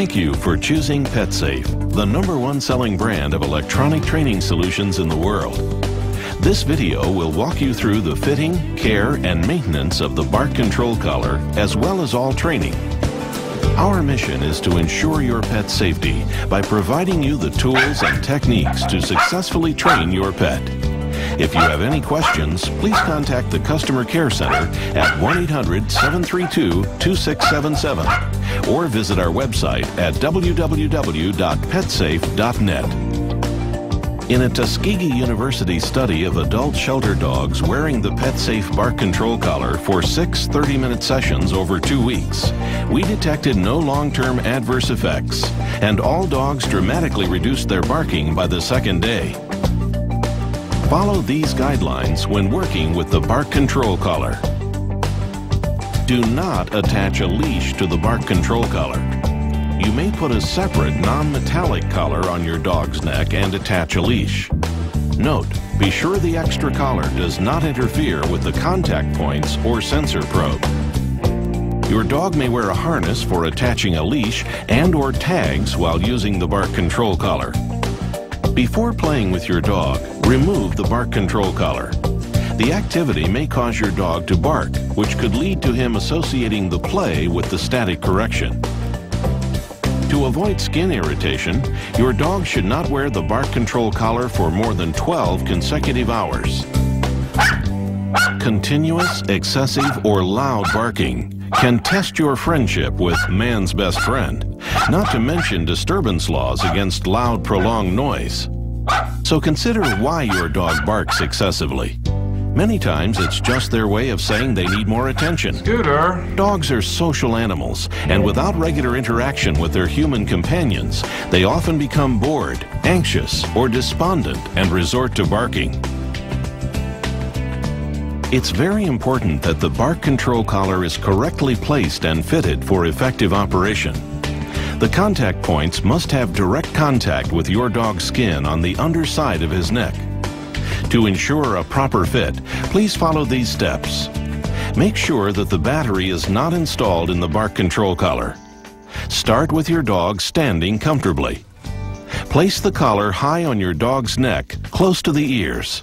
Thank you for choosing Petsafe, the #1 selling brand of electronic training solutions in the world. This video will walk you through the fitting, care, and maintenance of the BarkControl collar, as well as all training. Our mission is to ensure your pet's safety by providing you the tools and techniques to successfully train your pet. If you have any questions, please contact the Customer Care Center at 1-800-732-2677 or visit our website at www.petsafe.net. In a Tuskegee University study of adult shelter dogs wearing the Petsafe BarkControl collar for 6 30-minute sessions over 2 weeks, we detected no long-term adverse effects, and all dogs dramatically reduced their barking by the second day. Follow these guidelines when working with the BarkControl collar. Do not attach a leash to the BarkControl collar. You may put a separate non-metallic collar on your dog's neck and attach a leash. Note, be sure the extra collar does not interfere with the contact points or sensor probe. Your dog may wear a harness for attaching a leash and/or tags while using the BarkControl collar. Before playing with your dog, remove the BarkControl collar. The activity may cause your dog to bark, which could lead to him associating the play with the static correction. To avoid skin irritation, your dog should not wear the BarkControl collar for more than 12 consecutive hours. Continuous, excessive, or loud barking can test your friendship with man's best friend, not to mention disturbance laws against loud, prolonged noise. So consider why your dog barks excessively. Many times it's just their way of saying they need more attention. Scooter! Dogs are social animals, and without regular interaction with their human companions, they often become bored, anxious, or despondent and resort to barking. It's very important that the BarkControl collar is correctly placed and fitted for effective operation. The contact points must have direct contact with your dog's skin on the underside of his neck. To ensure a proper fit, please follow these steps. Make sure that the battery is not installed in the BarkControl collar. Start with your dog standing comfortably. Place the collar high on your dog's neck, close to the ears.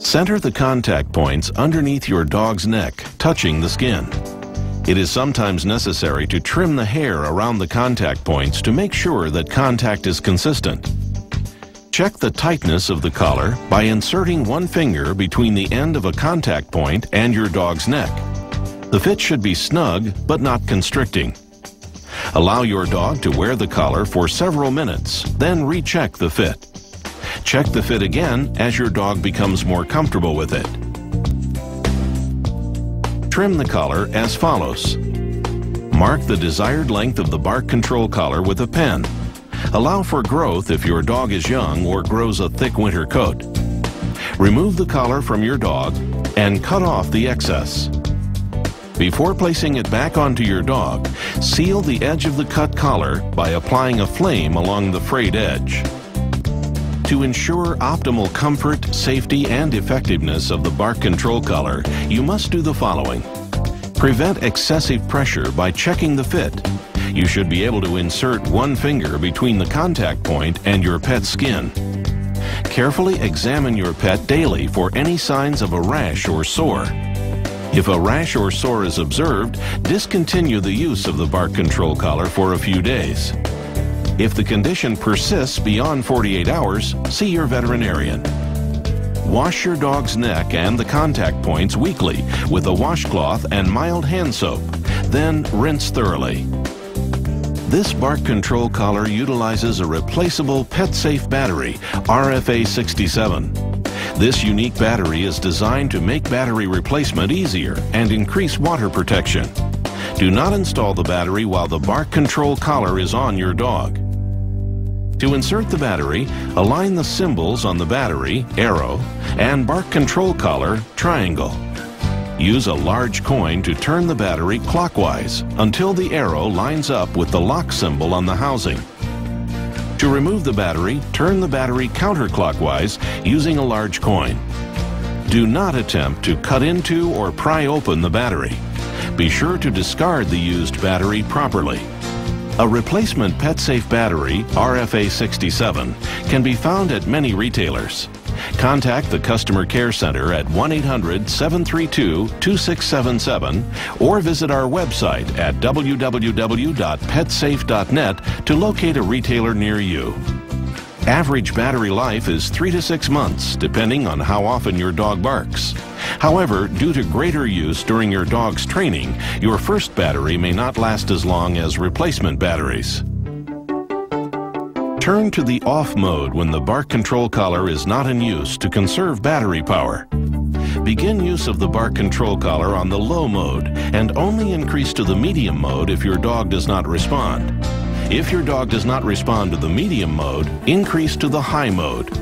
Center the contact points underneath your dog's neck, touching the skin. It is sometimes necessary to trim the hair around the contact points to make sure that contact is consistent. Check the tightness of the collar by inserting one finger between the end of a contact point and your dog's neck. The fit should be snug but not constricting. Allow your dog to wear the collar for several minutes, then recheck the fit. Check the fit again as your dog becomes more comfortable with it. Trim the collar as follows. Mark the desired length of the BarkControl collar with a pen. Allow for growth if your dog is young or grows a thick winter coat. Remove the collar from your dog and cut off the excess. Before placing it back onto your dog, seal the edge of the cut collar by applying a flame along the frayed edge. To ensure optimal comfort, safety, and effectiveness of the BarkControl collar, you must do the following. Prevent excessive pressure by checking the fit. You should be able to insert one finger between the contact point and your pet's skin. Carefully examine your pet daily for any signs of a rash or sore. If a rash or sore is observed, discontinue the use of the BarkControl collar for a few days. If the condition persists beyond 48 hours, see your veterinarian. Wash your dog's neck and the contact points weekly with a washcloth and mild hand soap, then rinse thoroughly. This BarkControl collar utilizes a replaceable Petsafe battery, RFA67. This unique battery is designed to make battery replacement easier and increase water protection. Do not install the battery while the BarkControl collar is on your dog. To insert the battery, align the symbols on the battery, arrow, and BarkControl collar, triangle. Use a large coin to turn the battery clockwise until the arrow lines up with the lock symbol on the housing. To remove the battery, turn the battery counterclockwise using a large coin. Do not attempt to cut into or pry open the battery. Be sure to discard the used battery properly. A replacement Petsafe battery, RFA 67, can be found at many retailers. Contact the Customer Care Center at 1-800-732-2677 or visit our website at www.petsafe.net to locate a retailer near you. Average battery life is 3 to 6 months, depending on how often your dog barks. However, due to greater use during your dog's training, your first battery may not last as long as replacement batteries. Turn to the off mode when the bark control collar is not in use to conserve battery power. Begin use of the bark control collar on the low mode and only increase to the medium mode if your dog does not respond. If your dog does not respond to the medium mode, increase to the high mode.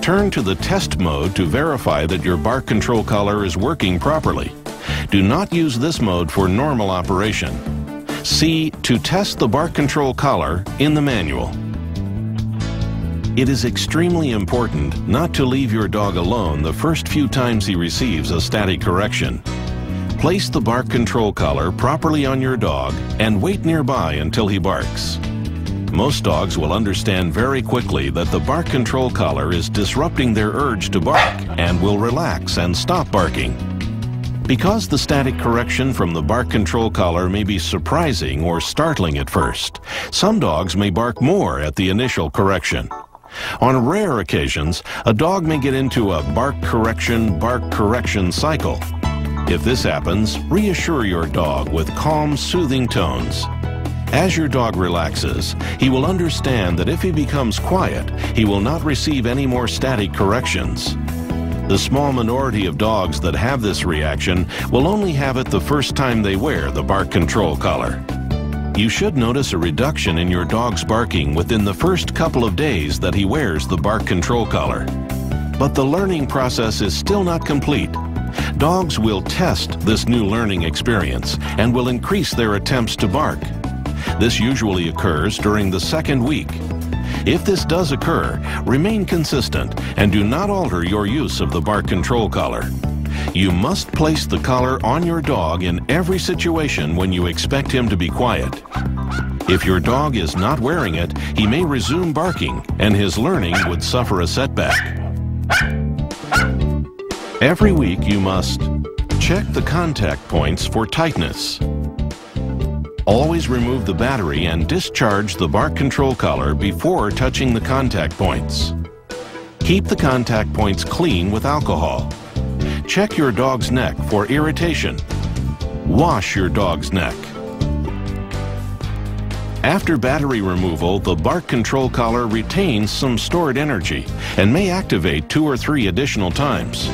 Turn to the test mode to verify that your bark control collar is working properly. Do not use this mode for normal operation. See "To test the bark control collar" in the manual. It is extremely important not to leave your dog alone the first few times he receives a static correction. Place the bark control collar properly on your dog and wait nearby until he barks. Most dogs will understand very quickly that the bark control collar is disrupting their urge to bark and will relax and stop barking. Because the static correction from the bark control collar may be surprising or startling at first, some dogs may bark more at the initial correction. On rare occasions, a dog may get into a bark correction cycle. If this happens, reassure your dog with calm, soothing tones. As your dog relaxes, he will understand that if he becomes quiet, he will not receive any more static corrections. The small minority of dogs that have this reaction will only have it the first time they wear the bark control collar. You should notice a reduction in your dog's barking within the first couple of days that he wears the bark control collar. But the learning process is still not complete. Dogs will test this new learning experience and will increase their attempts to bark. This usually occurs during the second week. If this does occur, remain consistent and do not alter your use of the bark control collar. You must place the collar on your dog in every situation when you expect him to be quiet. If your dog is not wearing it, he may resume barking and his learning would suffer a setback. Every week you must check the contact points for tightness. Always remove the battery and discharge the bark control collar before touching the contact points. Keep the contact points clean with alcohol. Check your dog's neck for irritation. Wash your dog's neck. After battery removal, the bark control collar retains some stored energy and may activate 2 or 3 additional times.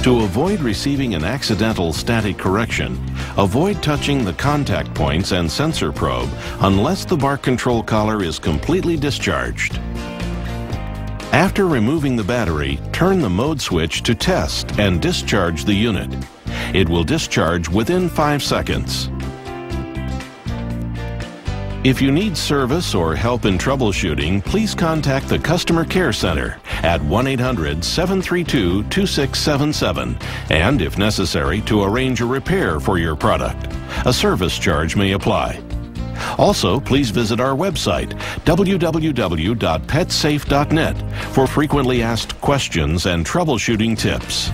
To avoid receiving an accidental static correction, avoid touching the contact points and sensor probe unless the bark control collar is completely discharged. After removing the battery, turn the mode switch to test and discharge the unit. It will discharge within 5 seconds. If you need service or help in troubleshooting, please contact the Customer Care Center at 1-800-732-2677 and, if necessary, to arrange a repair for your product. A service charge may apply. Also, please visit our website, www.petsafe.net, for frequently asked questions and troubleshooting tips.